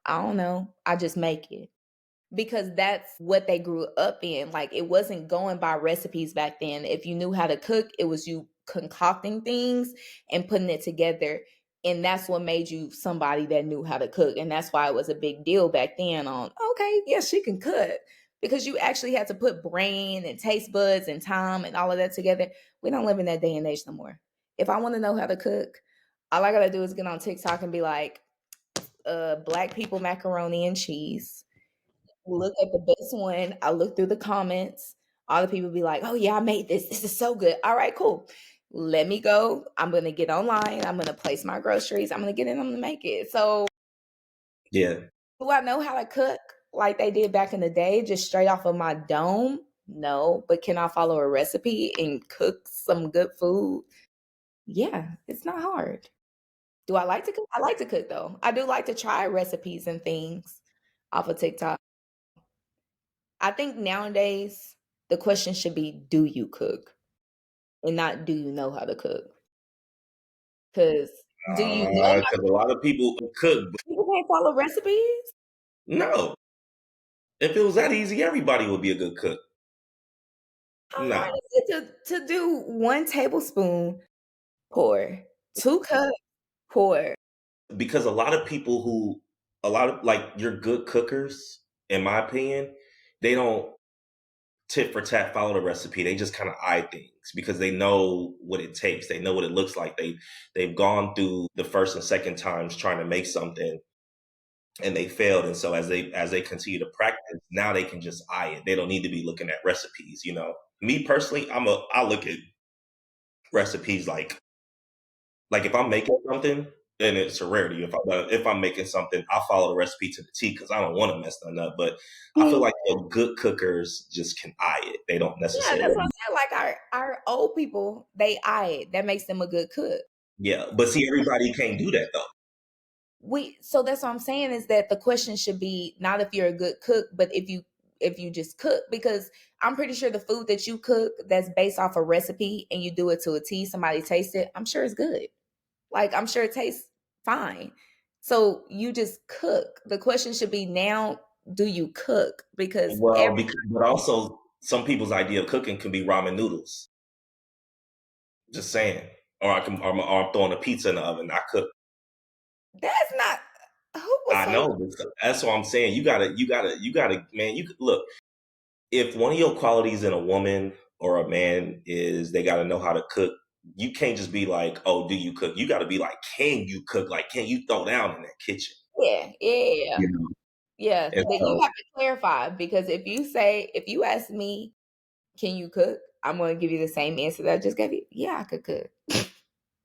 I don't know. I just make it. Because that's what they grew up in. Like, it wasn't going by recipes back then. If you knew how to cook, it was you concocting things and putting it together And that's what made you somebody that knew how to cook. And that's why it was a big deal back then on, okay, yeah, she can cook. Because you actually had to put brain and taste buds and time and all of that together. We don't live in that day and age no more. If I want to know how to cook, all I gotta do is get on TikTok and be like, black people macaroni and cheese. Look at the best one. I look through the comments. All the people be like, "Oh yeah, I made this. This is so good." All right, cool. Let me go. I'm gonna get online. I'm gonna place my groceries. I'm gonna get in. I'm gonna make it. So, Yeah. do I know how to cook like they did back in the day, just straight off of my dome? No, but can I follow a recipe and cook some good food? Yeah, it's not hard. Do I like to cook? I like to cook though. I do like to try recipes and things off of TikTok. I think nowadays the question should be, do you cook? And not do you know how to cook? Because do you know how Because a lot of people cook. But people can't follow recipes? no, if it was that easy, everybody would be a good cook. How hard Nah, is it to do 1 tablespoon pour, 2 cups pour? because a lot of people who, a lot of like your good cookers, in my opinion, they don't tit for tat follow the recipe. They just kind of eye things because they know what it takes. They know what it looks like. They've gone through the first and second times trying to make something and they failed. And so as they continue to practice, now they can just eye it. They don't need to be looking at recipes. Me personally, I look at recipes like if I'm making something, then it's a rarity. If I'm making something, I'll follow the recipe to the T because I don't want to mess nothing up. But I feel Mhm. like the good cookers just can eye it. They don't Yeah, that's what necessarily. I'm saying. Like our old people, they eye it. That makes them a good cook. Yeah, but see, everybody can't do that though. We so that's what I'm saying is that the question should be not if you're a good cook, but if you just cook, because I'm pretty sure the food that you cook that's based off a recipe and you do it to a T, somebody tastes it, I'm sure it's good. Like I'm sure it tastes fine. So you just cook. The question should be now, do you cook? Because Well, but also some people's idea of cooking can be ramen noodles. Just saying, or I'm throwing a pizza in the oven. I cook. that's not who was I saying. know. That's what I'm saying. You gotta, man. Look. If one of your qualities in a woman or a man is they got to know how to cook, you can't just be like, "Oh, do you cook?" You got to be like, "Can you cook? Like, can you throw down in that kitchen?" Yeah, yeah, You know. yeah. And That you so, have to clarify, because if you ask me, can you cook? I'm going to give you the same answer that I just gave you. Yeah, I could cook.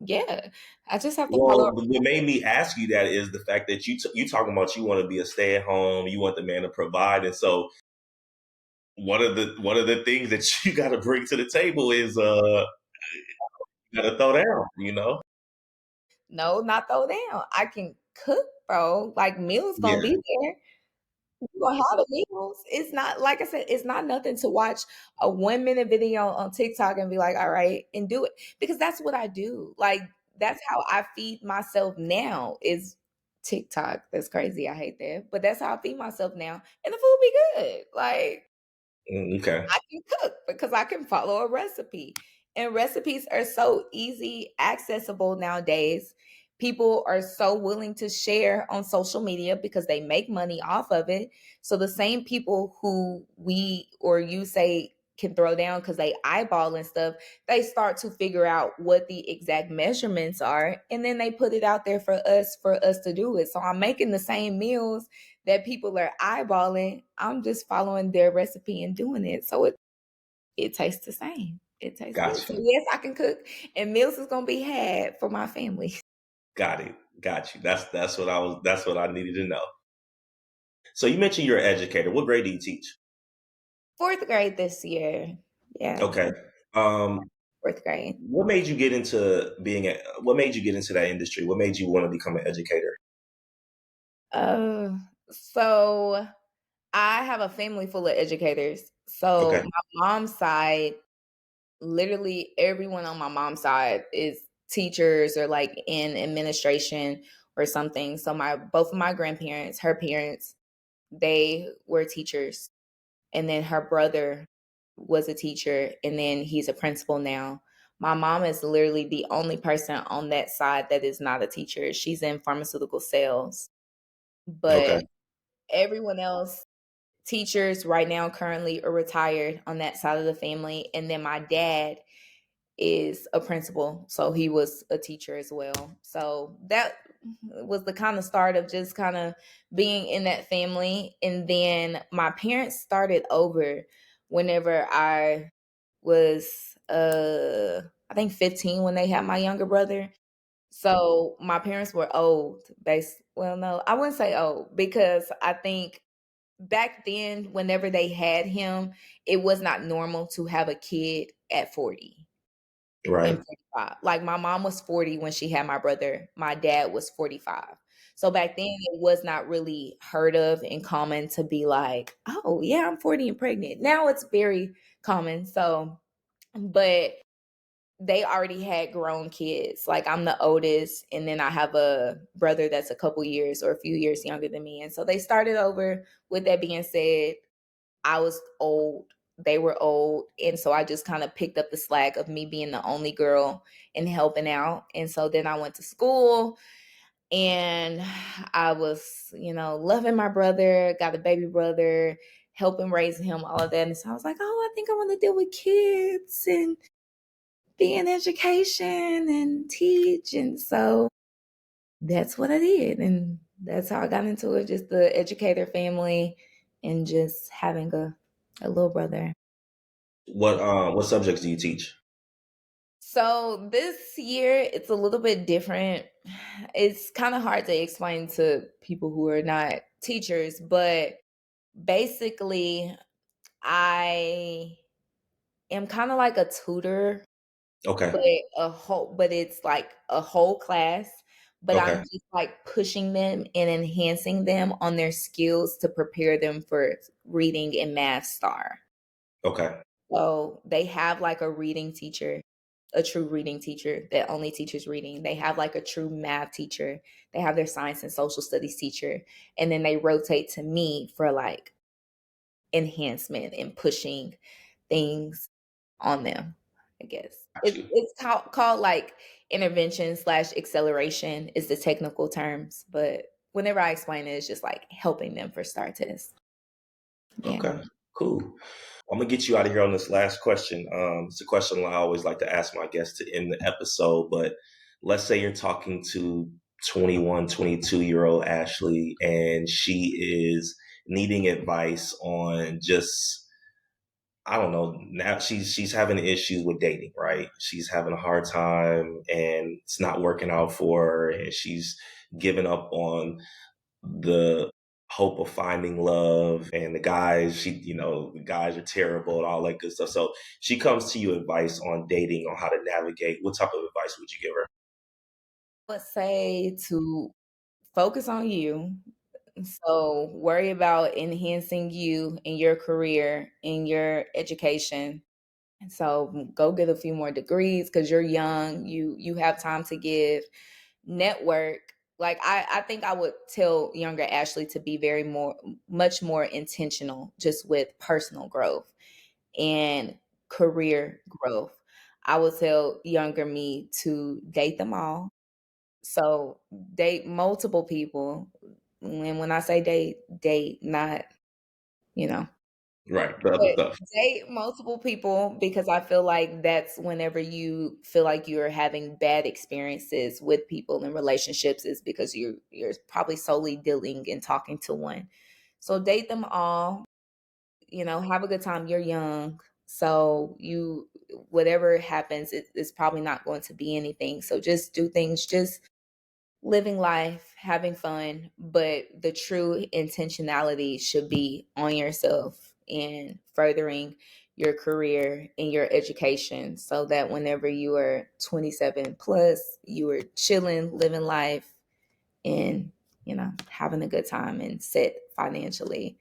Yeah, I just have to follow. well, what made me ask you that is the fact that you talking about you want to be a stay at home, you want the man to provide, and so one of the things that you got to bring to the table is you got to throw down. No, not throw down. I can cook, bro. Like meals gonna Yeah. be there. You gonna have the meals. It's not like I said. It's not nothing to watch a 1 minute video on TikTok and be like, all right, and do it, because that's what I do. Like that's how I feed myself now. Is TikTok. That's crazy. I hate that, but that's how I feed myself now, and the food be good. Like Okay. I can cook because I can follow a recipe. And recipes are so easy, accessible nowadays. People are so willing to share on social media because they make money off of it. So the same people who we or you say can throw down because they eyeball and stuff, they start to figure out what the exact measurements are, and then they put it out there for us to do it. So I'm making the same meals that people are eyeballing. I'm just following their recipe and doing it. So it tastes the same. It tastes good. Got So you. yes, I can cook, and meals is gonna be had for my family. Got it. Got you. That's what I needed to know. So you mentioned you're an educator. What grade do you teach? Fourth grade this year. Yeah, Okay. Um, fourth grade. what made you get into that industry? What made you want to become an educator? So I have a family full of educators. So Okay. my mom's side, literally everyone on my mom's side is teachers or like in administration or something. So my both of my grandparents, her parents, they were teachers. And then her brother was a teacher, and then he's a principal now. My mom is literally the only person on that side that is not a teacher. She's in pharmaceutical sales. Okay. But everyone else, teachers right now currently are retired on that side of the family. And then my dad is a principal, so he was a teacher as well. So that was the kind of start of just kind of being in that family. And then my parents started over whenever I was I think 15 when they had my younger brother. So my parents were old. Well, no, I wouldn't say old because I think back then, whenever they had him, it was not normal to have a kid at 40 and Right. 45. Like my mom was 40 when she had my brother. My dad was 45. So back then it was not really heard of and common to be like, "Oh, yeah, I'm 40 and pregnant." Now it's very common. So, but they already had grown kids. Like I'm the oldest, and then I have a brother that's a couple years or a few years younger than me. And so they started over. With that being said, I was old. They were old. And so I just kind of picked up the slack of me being the only girl and helping out. And so then I went to school and I was, loving my brother, got a baby brother, helping raise him, all of that. And so I was like, oh, I think I want to deal with kids and be in education and teach. And so that's what I did. And that's how I got into it, just the educator family and just having a little brother. What subjects do you teach? So this year it's a little bit different. It's kind of hard to explain to people who are not teachers, but basically I am kind of like a tutor, Okay. but it's like a whole class, but I'm Okay. just like pushing them and enhancing them on their skills to prepare them for reading and math star. Okay. So they have like a reading teacher, a true reading teacher that only teaches reading. They have like a true math teacher. They have their science and social studies teacher. And then they rotate to me for like enhancement and pushing things on them, I guess. Got It's you. it's called like intervention slash acceleration is the technical terms. But whenever I explain it, it's just like helping them for STAR tests. Yeah. Okay. Cool. I'm gonna get you out of here on this last question. It's a question I always like to ask my guests to end the episode. But let's say you're talking to 21, 22-year-old Ashleigh, and she is needing advice on just, I don't know. Now she's having issues with dating, right? She's having a hard time, and it's not working out for her, and she's giving up on the hope of finding love, and the guys are terrible and all that good stuff. So she comes to you advice on dating, on how to navigate. What type of advice would you give her? I would say to focus on you. So worry about enhancing you in your career, in your education. And so go get a few more degrees because you're young. You have time to give. Network. Like I think I would tell younger Ashley to be much more intentional just with personal growth and career growth. I would tell younger me to date them all. So date multiple people. And when I say date, not, you know, Right, the other but stuff. date multiple people because I feel like that's whenever you feel like you're having bad experiences with people in relationships is because you're probably solely dealing and talking to one. So date them all, have a good time. You're young. So whatever happens, it's probably not going to be anything. So just do things, just living life, having fun, but the true intentionality should be on yourself and furthering your career and your education so that whenever you are 27 plus, you are chilling, living life and, having a good time and set financially.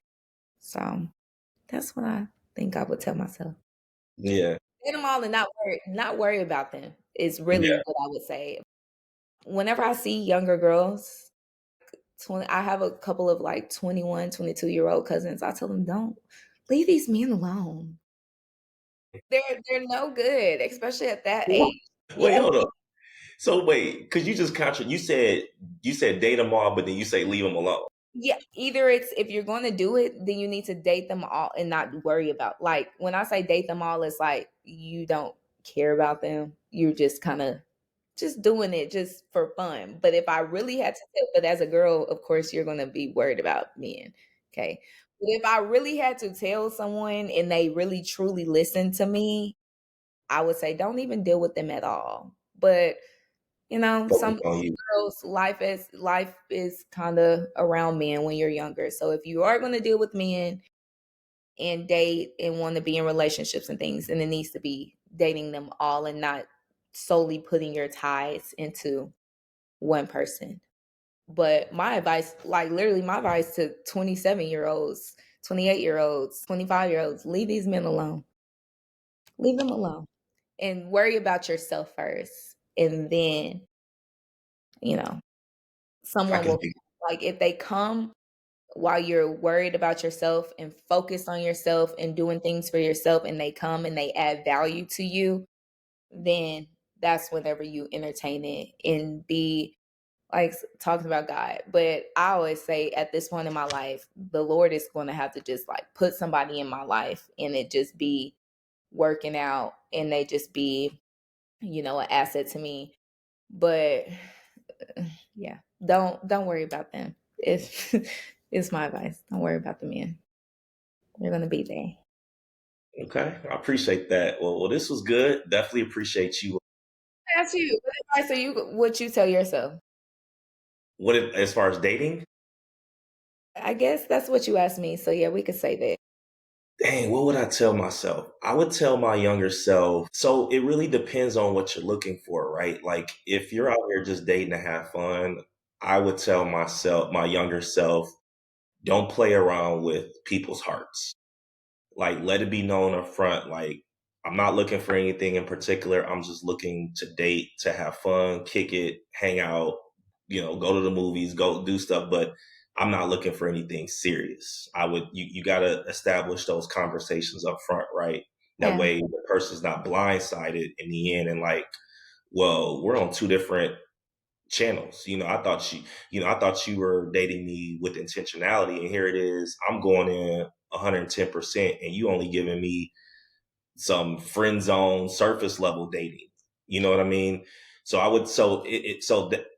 So that's what I think I would tell myself. Yeah, Get them all and not worry about them is really yeah, what I would say. Whenever I see younger girls 20 I have a couple of like 21, 22-year-old cousins. I tell them, don't leave these men alone. They're no good, especially at that What? age. Wait, Yeah, hold on. So wait, because you just you said date them all, but then you say leave them alone. yeah. Either it's if you're going to do it, then you need to date them all and not worry about. Like when I say date them all, it's like you don't care about them. You're just kind of just doing it just for fun. But if I really had to tell, but as a girl, of course, you're going to be worried about men. Okay. But if I really had to tell someone and they really truly listen to me, I would say don't even deal with them at all. But Focus some on you. girls life is kind of around men when you're younger. So if you are going to deal with men and date and want to be in relationships and things, then it needs to be dating them all and not solely putting your ties into one person. But my advice, like literally my advice to 27-year-olds, 28-year-olds, 25-year-olds, leave these men alone. Leave them alone and worry about yourself first. And then, you know, I someone can will, dig like if they come while you're worried about yourself and focused on yourself and doing things for yourself and they come and they add value to you, then that's whenever you entertain it and be like talking about God. But I always say at this point in my life, the Lord is going to have to just like put somebody in my life and it just be working out and they just be, an asset to me. But yeah, don't worry about them. It's it's my advice. Don't worry about the men. They're gonna be there. Okay, I appreciate that. Well, this was good. Definitely appreciate you. That's you. What advice are you? What you tell yourself? As far as dating? I guess that's what you asked me. So yeah, we could say that. Dang, what would I tell myself? I would tell my younger self. So it really depends on what you're looking for, right? Like if you're out here just dating to have fun, I would tell my younger self, don't play around with people's hearts. Like let it be known up front, like I'm not looking for anything in particular. I'm just looking to date, to have fun, kick it, hang out, go to the movies, go do stuff, but I'm not looking for anything serious. You gotta establish those conversations up front, right? That Yeah. way the person's not blindsided in the end and like, well, we're on two different channels. I thought you were dating me with intentionality, and here it is. I'm going in 110%, and you only giving me some friend zone, surface level dating. You know what I mean? So I would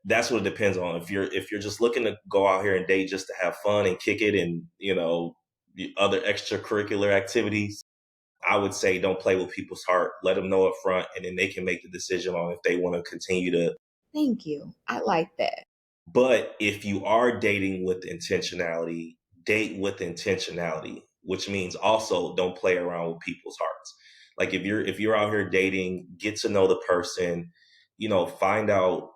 that's what it depends on. If you're just looking to go out here and date just to have fun and kick it, and the other extracurricular activities, I would say don't play with people's heart. Let them know up front, and then they can make the decision on if they want to continue to. Thank you. I like that. But if you are dating with intentionality, date with intentionality, which means also don't play around with people's hearts. Like if you're out here dating, get to know the person, find out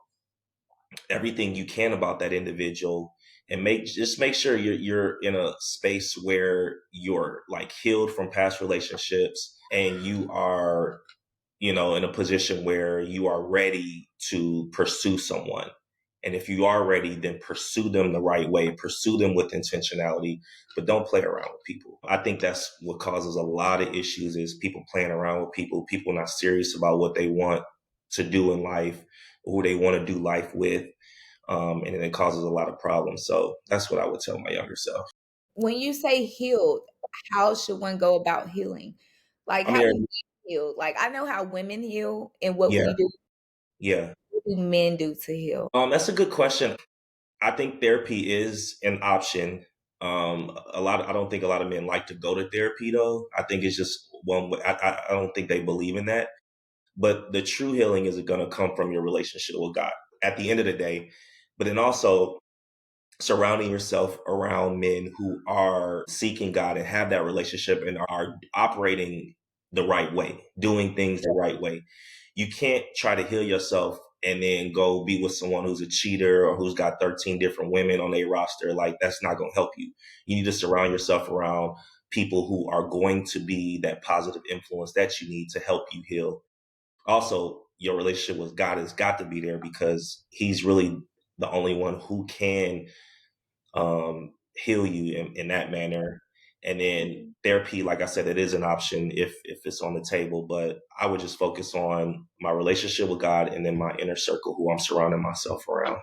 everything you can about that individual and make sure you're in a space where you're like healed from past relationships and you are in a position where you are ready to pursue someone. And if you are ready, then pursue them the right way, pursue them with intentionality, but don't play around with people. I think that's what causes a lot of issues is people playing around with people not serious about what they want to do in life, or who they want to do life with. And then it causes a lot of problems. So that's what I would tell my younger self. When you say healed, how should one go about healing? Like I how do men mean, heal? Like I know how women heal and what yeah, we do. yeah. What do men do to heal? That's a good question. I think therapy is an option. I don't think a lot of men like to go to therapy though. I think it's just one way. I don't think they believe in that. But the true healing is going to come from your relationship with God at the end of the day. But then also surrounding yourself around men who are seeking God and have that relationship and are operating the right way, doing things the right way. You can't try to heal yourself and then go be with someone who's a cheater or who's got 13 different women on their roster. Like that's not going to help you. You need to surround yourself around people who are going to be that positive influence that you need to help you heal. Also, your relationship with God has got to be there because he's really the only one who can heal you in that manner. And then therapy, like I said, it is an option if it's on the table, but I would just focus on my relationship with God and then my inner circle, who I'm surrounding myself around.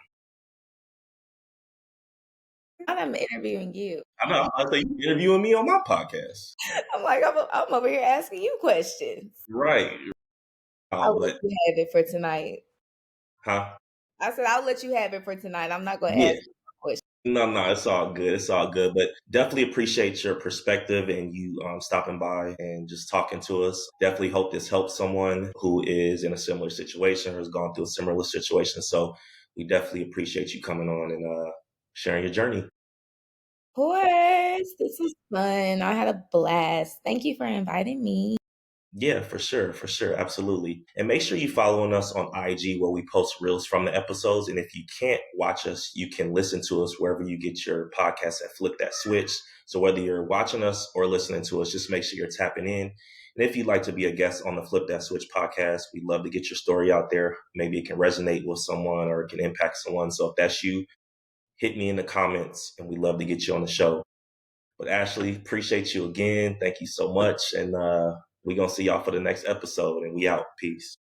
I'm interviewing you. I know. I think you interviewing me on my podcast. I'm like, I'm over here asking you questions. Right. I'll let But, you have it for tonight. huh? I said I'll let you have it for tonight. I'm not going to Yeah. ask you a question. No, it's all good. It's all good. But definitely appreciate your perspective and you stopping by and just talking to us. Definitely hope this helps someone who is in a similar situation or has gone through a similar situation. So we definitely appreciate you coming on and sharing your journey. Of course, this was fun. I had a blast. Thank you for inviting me. Yeah, for sure, absolutely. And make sure you following us on IG where we post reels from the episodes. And if you can't watch us, you can listen to us wherever you get your podcast at Flip That Switch. So whether you're watching us or listening to us, just make sure you're tapping in. And if you'd like to be a guest on the Flip That Switch podcast, we'd love to get your story out there. Maybe it can resonate with someone or it can impact someone. So if that's you, hit me in the comments and we'd love to get you on the show. But Ashleigh, appreciate you again. Thank you so much. And we're going to see y'all for the next episode. And we out. Peace.